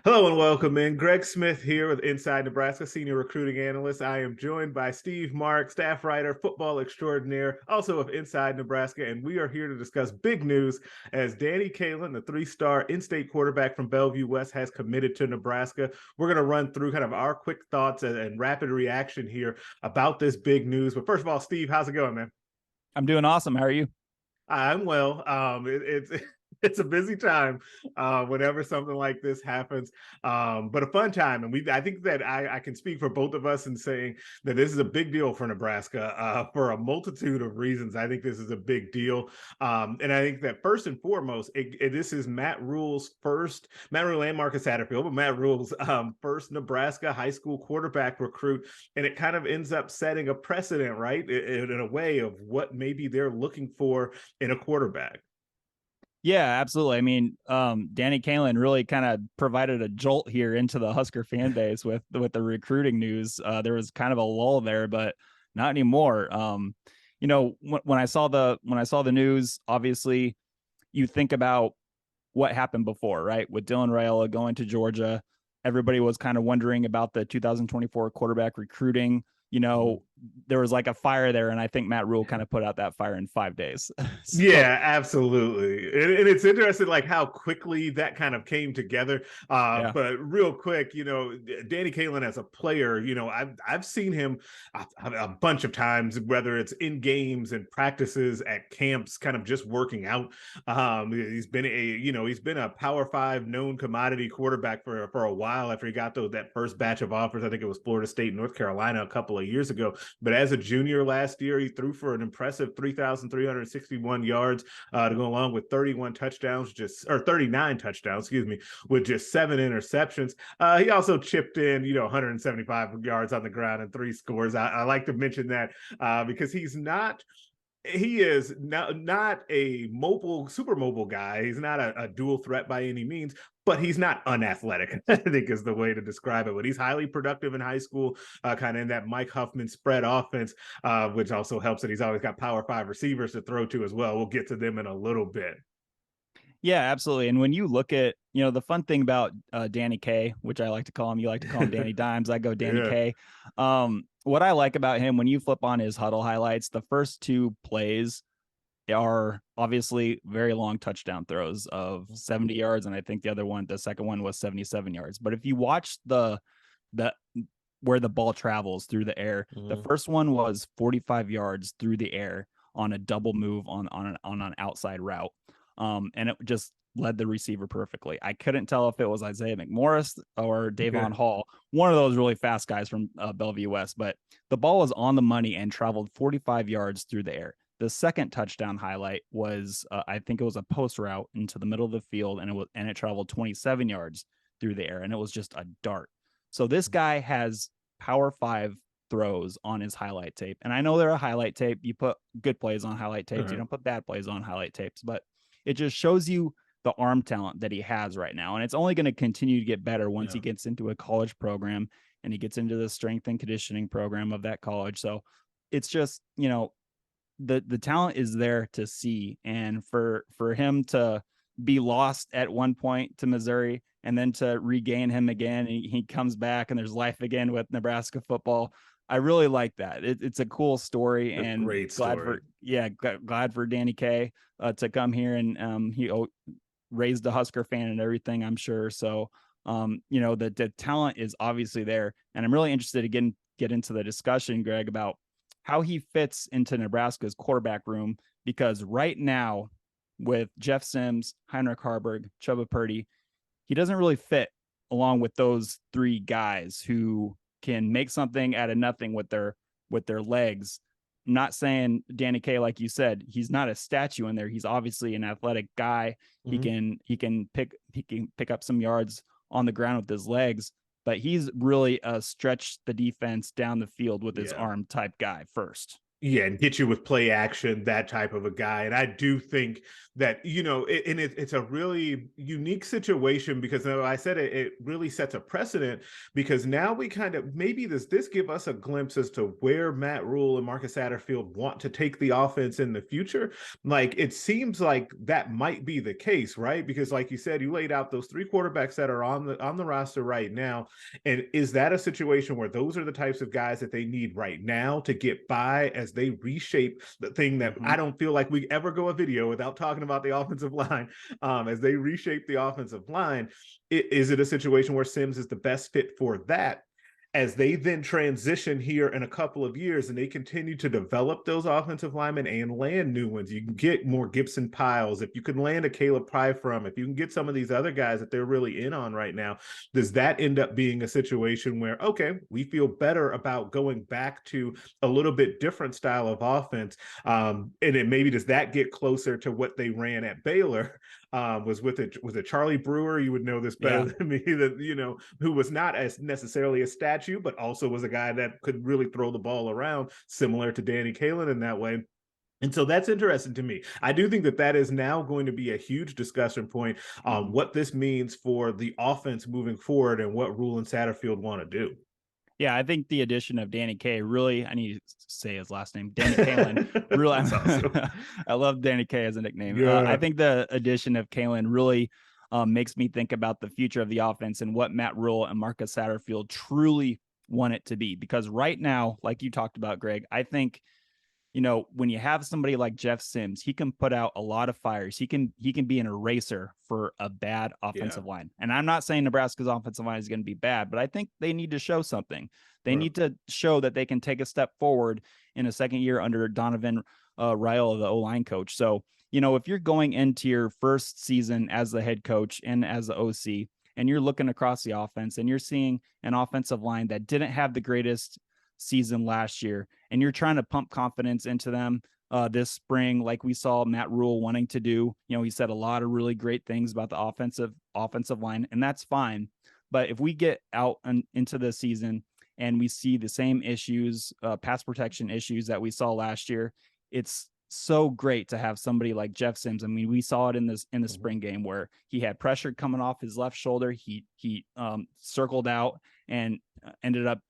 Hello and welcome in. Greg Smith here with Inside Nebraska, senior recruiting analyst. I am joined by Steve Marik, staff writer, football extraordinaire, also of Inside Nebraska, and we are here to discuss big news as Danny Kaelin, the three-star in-state quarterback from Bellevue West, has committed to Nebraska. We're going to run through kind of our quick thoughts and rapid reaction here about this big news. But first of all, Steve, how's it going, man? I'm doing awesome. How are you? I'm well. It's it's a busy time whenever something like this happens, but a fun time. And I think that I can speak for both of us in saying that this is a big deal for Nebraska for a multitude of reasons. I think this is a big deal, and I think that first and foremost, this is Matt Rule and Marcus Satterfield, but Matt Rule's first Nebraska high school quarterback recruit, and it kind of ends up setting a precedent, right, in a way of what maybe they're looking for in a quarterback. Yeah, absolutely. I mean, Danny Kaelin really kind of provided a jolt here into the Husker fan base with the recruiting news. There was kind of a lull there, but not anymore. When I saw the news, obviously, you think about what happened before, right? With Dylan Raiola going to Georgia, everybody was kind of wondering about the 2024 quarterback recruiting. There was like a fire there, and I think Matt Rule kind of put out that fire in 5 days. So Yeah, absolutely. And it's interesting like how quickly that kind of came together. yeah, But real quick, Danny Kaelin as a player, I've seen him a bunch of times, whether it's in games and practices at camps, kind of just working out. He's been a Power Five known commodity quarterback for a while after he got that first batch of offers. I think it was Florida State, North Carolina a couple of years ago. But as a junior last year, he threw for an impressive 3,361 yards to go along with 31 touchdowns, 39 touchdowns, excuse me, with just 7 interceptions. He also chipped in, 175 yards on the ground and 3 scores. I like to mention that because he is not a super mobile guy. He's not a dual threat by any means, but he's not unathletic, I think is the way to describe it. But he's highly productive in high school, kind of in that Mike Huffman spread offense, which also helps that he's always got Power Five receivers to throw to as well. We'll get to them in a little bit. yeah, absolutely. And when you look at, the fun thing about Danny K, which I like to call him, you like to call him Danny Dimes. I go Danny Yeah. K. What I like about him, when you flip on his huddle highlights, the first two plays are obviously very long touchdown throws of 70 yards, and I think the second one was 77 yards. But if you watch the where the ball travels through the air, the first one was 45 yards through the air on a double move on an outside route, and it just led the receiver perfectly. I couldn't tell if it was Isaiah McMorris or Davon Hall, one of those really fast guys from Bellevue West, but the ball was on the money and traveled 45 yards through the air. The second touchdown highlight was, I think it was a post route into the middle of the field, and it traveled 27 yards through the air, and it was just a dart. So this guy has Power Five throws on his highlight tape, and I know they're a highlight tape. You put good plays on highlight tapes, you don't put bad plays on highlight tapes, but it just shows you the arm talent that he has right now, and it's only going to continue to get better once he gets into a college program and he gets into the strength and conditioning program of that college. So it's just, the talent is there to see, and for him to be lost at one point to Missouri and then to regain him again, he comes back and there's life again with Nebraska football. I really like that. It's a cool story, A and great story. glad for Danny K to come here, and he raised a Husker fan and everything, I'm sure. So the talent is obviously there, and I'm really interested to get into the discussion, Greg, about how he fits into Nebraska's quarterback room, because right now with Jeff Sims, Heinrich Harburg, Chubba Purdy, he doesn't really fit along with those three guys who can make something out of nothing with their legs. I'm not saying Danny K, like you said, he's not a statue in there. He's obviously an athletic guy. Mm-hmm. He can pick up some yards on the ground with his legs, but he's really a stretch the defense down the field with his Yeah. arm type guy first. Yeah, and get you with play action, that type of a guy. And I do think that, it's a really unique situation because I said it really sets a precedent because now we kind of maybe this give us a glimpse as to where Matt Rule and Marcus Satterfield want to take the offense in the future. Like it seems like that might be the case, right? Because like you said, you laid out those three quarterbacks that are on the roster right now. And is that a situation where those are the types of guys that they need right now to get by as they reshape the thing that I don't feel like we ever go a video without talking about the offensive line as they reshape the offensive line? Is it a situation where Sims is the best fit for that? As they then transition here in a couple of years and they continue to develop those offensive linemen and land new ones, you can get more Gibson Piles. If you can land a Caleb Pry from, if you can get some of these other guys that they're really in on right now, does that end up being a situation where, okay, we feel better about going back to a little bit different style of offense? And then maybe does that get closer to what they ran at Baylor? Was a Charlie Brewer, you would know this better than me, that who was not as necessarily a statue, but also was a guy that could really throw the ball around, similar to Danny Kaelin in that way. And so that's interesting to me. I do think that is now going to be a huge discussion point on what this means for the offense moving forward and what Rule and Satterfield want to do. Yeah, I think the addition of Danny K really, I need to say his last name, Danny Kaelin. Really, awesome. I love Danny K as a nickname. Yeah. I think the addition of Kaelin really makes me think about the future of the offense and what Matt Rule and Marcus Satterfield truly want it to be. Because right now, like you talked about, Greg, I think when you have somebody like Jeff Sims, he can put out a lot of fires. He can be an eraser for a bad offensive line. And I'm not saying Nebraska's offensive line is going to be bad, but I think they need to show something. They need to show that they can take a step forward in a second year under Donovan Raiola, the O-line coach. So, if you're going into your first season as the head coach and as the OC, and you're looking across the offense and you're seeing an offensive line that didn't have the greatest season last year, and you're trying to pump confidence into them this spring, like we saw Matt Rule wanting to do. He said a lot of really great things about the offensive line, and that's fine. But if we get out into the season and we see the same issues, pass protection issues that we saw last year, it's so great to have somebody like Jeff Sims. I mean, we saw it in the spring game where he had pressure coming off his left shoulder. He circled out and ended up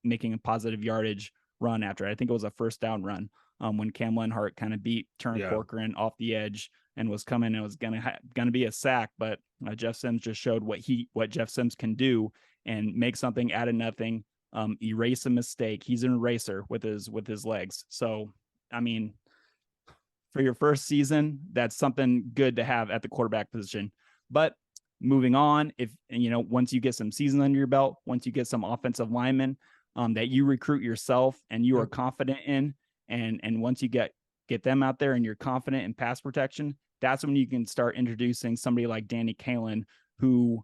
making a positive yardage run after. I think it was a first down run when Cam Lenhart kind of beat Turner Corcoran off the edge and was coming and was gonna be a sack, but Jeff Sims just showed what Jeff Sims can do and make something out of nothing, erase a mistake. He's an eraser with his legs. So I mean, for your first season, that's something good to have at the quarterback position. But moving on, if once you get some season under your belt, once you get some offensive linemen that you recruit yourself and you are confident in, and once you get them out there and you're confident in pass protection, that's when you can start introducing somebody like Danny Kaelin, who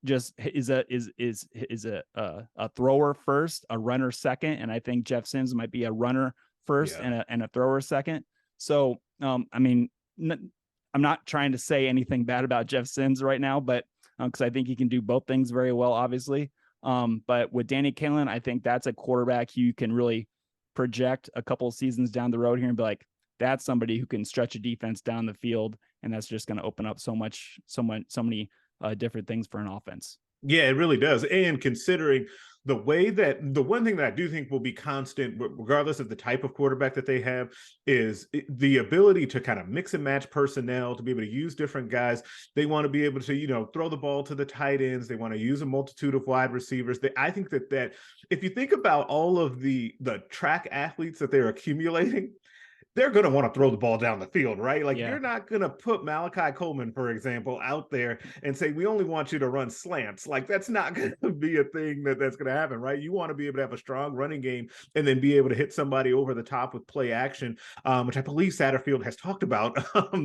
just is a thrower first, a runner second, and I think Jeff Sims might be a runner first and a thrower second. So, I mean, I'm not trying to say anything bad about Jeff Sims right now, but because I think he can do both things very well, obviously. But with Danny Kaelin, I think that's a quarterback you can really project a couple of seasons down the road here and be like, that's somebody who can stretch a defense down the field, and that's just going to open up so many different things for an offense. Yeah, it really does. And considering the one thing that I do think will be constant, regardless of the type of quarterback that they have, is the ability to kind of mix and match personnel, to be able to use different guys. They want to be able to, throw the ball to the tight ends. They want to use a multitude of wide receivers. I think that if you think about all of the track athletes that they're accumulating, they're going to want to throw the ball down the field, right? Like you're not going to put Malachi Coleman, for example, out there and say, we only want you to run slants. Like that's not going to be a thing that's going to happen, right? You want to be able to have a strong running game and then be able to hit somebody over the top with play action, which I believe Satterfield has talked about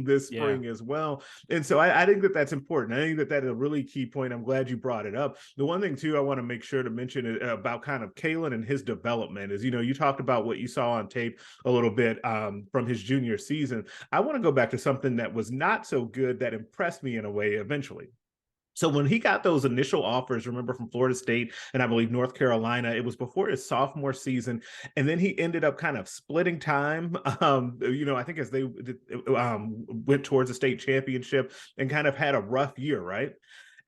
this spring as well. And so I think that's important. I think that is a really key point. I'm glad you brought it up. The one thing too, I want to make sure to mention about kind of Kaelin and his development is, you talked about what you saw on tape a little bit, from his junior season. I want to go back to something that was not so good that impressed me in a way eventually. So when he got those initial offers, remember, from Florida State and I believe North Carolina, it was before his sophomore season, and then he ended up kind of splitting time. I think as they went towards the state championship and kind of had a rough year, right?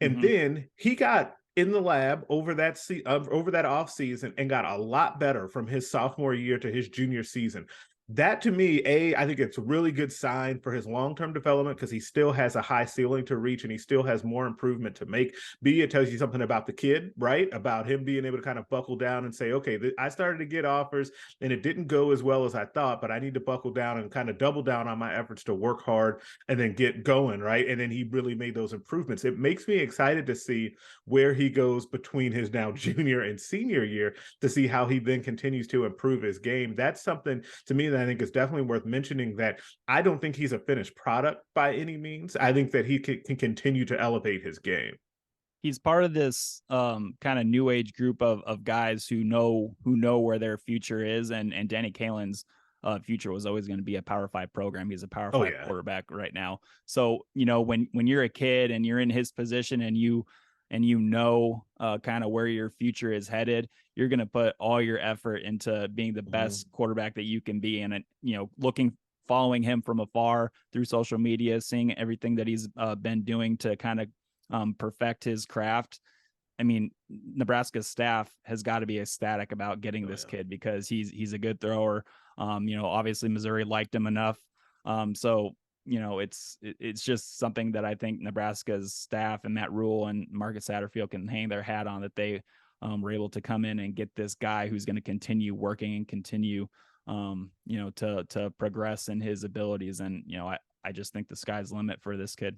And Mm-hmm. then he got in the lab over that off season and got a lot better from his sophomore year to his junior season. That to me, I think it's a really good sign for his long-term development because he still has a high ceiling to reach and he still has more improvement to make. B, it tells you something about the kid, right? About him being able to kind of buckle down and say, okay, I started to get offers and it didn't go as well as I thought, but I need to buckle down and kind of double down on my efforts to work hard and then get going, right? And then he really made those improvements. It makes me excited to see where he goes between his now junior and senior year to see how he then continues to improve his game. That's something to me that I think is definitely worth mentioning, that I don't think he's a finished product by any means. I think that he can continue to elevate his game. He's part of this kind of new age group of guys who know where their future is, and Danny Kaelin's future was always going to be a Power 5 program. He's a Power 5 quarterback right now. So, when you're a kid and you're in his position and you kind of where your future is headed, you're going to put all your effort into being the best quarterback that you can be. And, following him from afar through social media, seeing everything that he's been doing to kind of perfect his craft. I mean, Nebraska's staff has got to be ecstatic about getting this kid because he's a good thrower. Obviously Missouri liked him enough. So it's just something that I think Nebraska's staff and Matt Rule and Marcus Satterfield can hang their hat on, that they were able to come in and get this guy who's going to continue working and continue, to progress in his abilities. And, I just think the sky's the limit for this kid.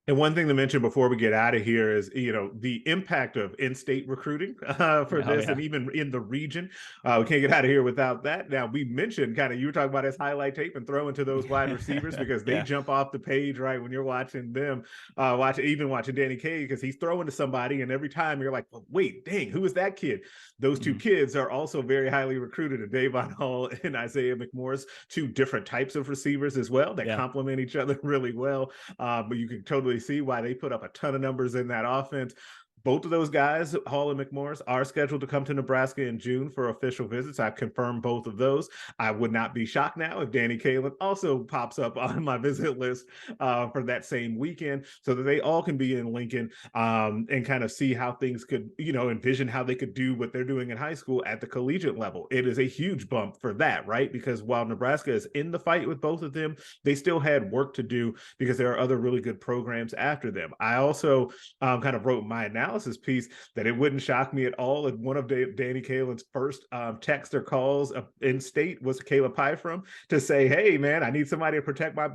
And one thing to mention before we get out of here is, the impact of in-state recruiting for this, and even in the region. We can't get out of here without that. Now, we mentioned kind of, you were talking about his highlight tape and throwing to those wide receivers because they jump off the page, right? When you're watching them, watching Danny Kaye, because he's throwing to somebody, and every time you're like, well, wait, dang, who is that kid? Those two kids are also very highly recruited, and Davon Hall and Isaiah McMorris, two different types of receivers as well that complement each other really well. But you can totally see why they put up a ton of numbers in that offense. Both of those guys, Hall and McMorris, are scheduled to come to Nebraska in June for official visits. I've confirmed both of those. I would not be shocked now if Danny Kaelin also pops up on my visit list for that same weekend, so that they all can be in Lincoln and kind of see how things could, envision how they could do what they're doing in high school at the collegiate level. It is a huge bump for that, right? Because while Nebraska is in the fight with both of them, they still had work to do because there are other really good programs after them. I also kind of wrote my analysis piece that it wouldn't shock me at all if one of Danny Kaelin's first texts or calls in state was Caleb Pyfrom to say, hey man, I need somebody to protect my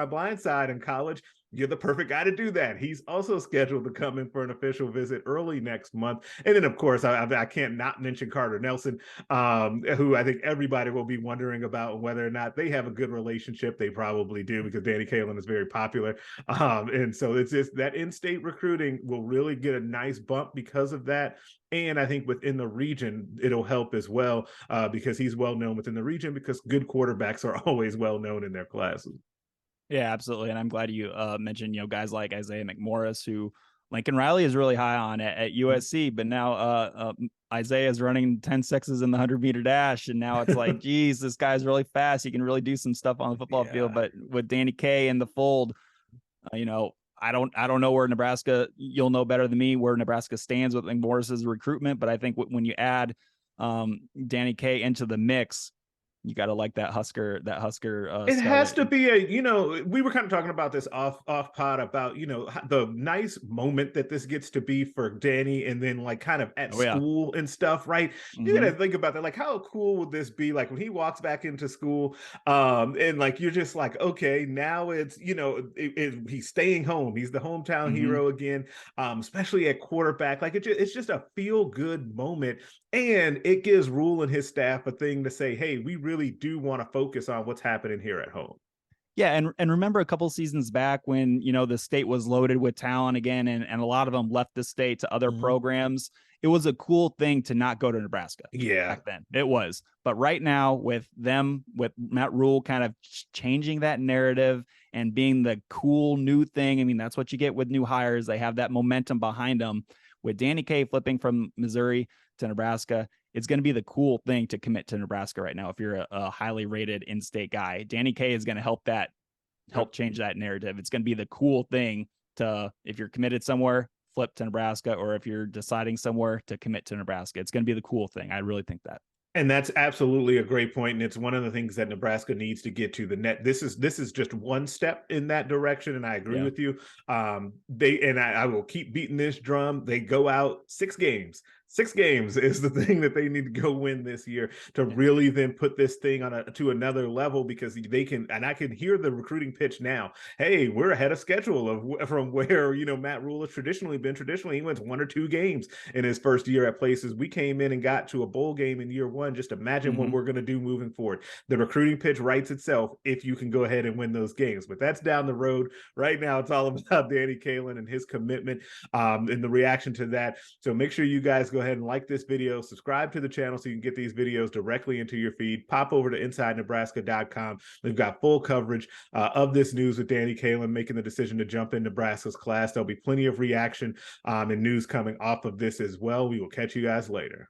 blind side in college. You're the perfect guy to do that. He's also scheduled to come in for an official visit early next month. And then, of course, I can't not mention Carter Nelson, who I think everybody will be wondering about whether or not they have a good relationship. They probably do, because Danny Kaelin is very popular. And so it's just that in-state recruiting will really get a nice bump because of that. And I think within the region, it'll help as well because he's well known within the region, because good quarterbacks are always well known in their classes. Yeah, absolutely. And I'm glad you mentioned, guys like Isaiah McMorris, who Lincoln Riley is really high on at USC, but now Isaiah is running 10.6s in the 100-meter dash. And now it's like, geez, this guy's really fast. He can really do some stuff on the football field. But with Danny Kaye in the fold, I don't know where Nebraska, you'll know better than me where Nebraska stands with McMorris's recruitment. But I think when you add Danny Kaye into the mix, you got to like that Husker. It has to be we were kind of talking about this off pod about, the nice moment that this gets to be for Danny, and then like kind of at school and stuff, right? You got to think about that. Like, how cool would this be? Like when he walks back into school and like, you're just like, okay, now it's, he's staying home. He's the hometown hero again, especially at quarterback. Like it's just a feel good moment. And it gives Rule and his staff a thing to say, hey, we really do want to focus on what's happening here at home. Yeah, and remember a couple seasons back when, the state was loaded with talent again, and a lot of them left the state to other programs. it was a cool thing to not go to Nebraska. Yeah. Back then it was, but right now with Matt Rule kind of changing that narrative and being the cool new thing. I mean, that's what you get with new hires. They have that momentum behind them. With Danny Kaye flipping from Missouri to Nebraska, it's going to be the cool thing to commit to Nebraska right now. If you're a highly rated in-state guy, Danny Kaye is going to help change that narrative. It's going to be the cool thing to, if you're committed somewhere, flip to Nebraska, or if you're deciding somewhere to commit to Nebraska, it's going to be the cool thing. I really think that. And that's absolutely a great point, and it's one of the things that Nebraska needs to get to. The net. This is just one step in that direction, and I agree with you. I will keep beating this drum. They go out 6 games. 6 games is the thing that they need to go win this year to really then put this thing to another level, because they can, and I can hear the recruiting pitch now. Hey, we're ahead of schedule from where, Matt Rule has traditionally been. Traditionally, he wins 1 or 2 games in his first year at places. We came in and got to a bowl game in year 1. Just imagine what we're going to do moving forward. The recruiting pitch writes itself if you can go ahead and win those games, but that's down the road. Right now, it's all about Danny Kaelin and his commitment and the reaction to that. So make sure you guys go ahead and like this video, subscribe to the channel so you can get these videos directly into your feed. Pop over to InsideNebraska.com. We've got full coverage of this news with Danny Kaelin making the decision to jump in Nebraska's class. There'll be plenty of reaction and news coming off of this as well. We will catch you guys later.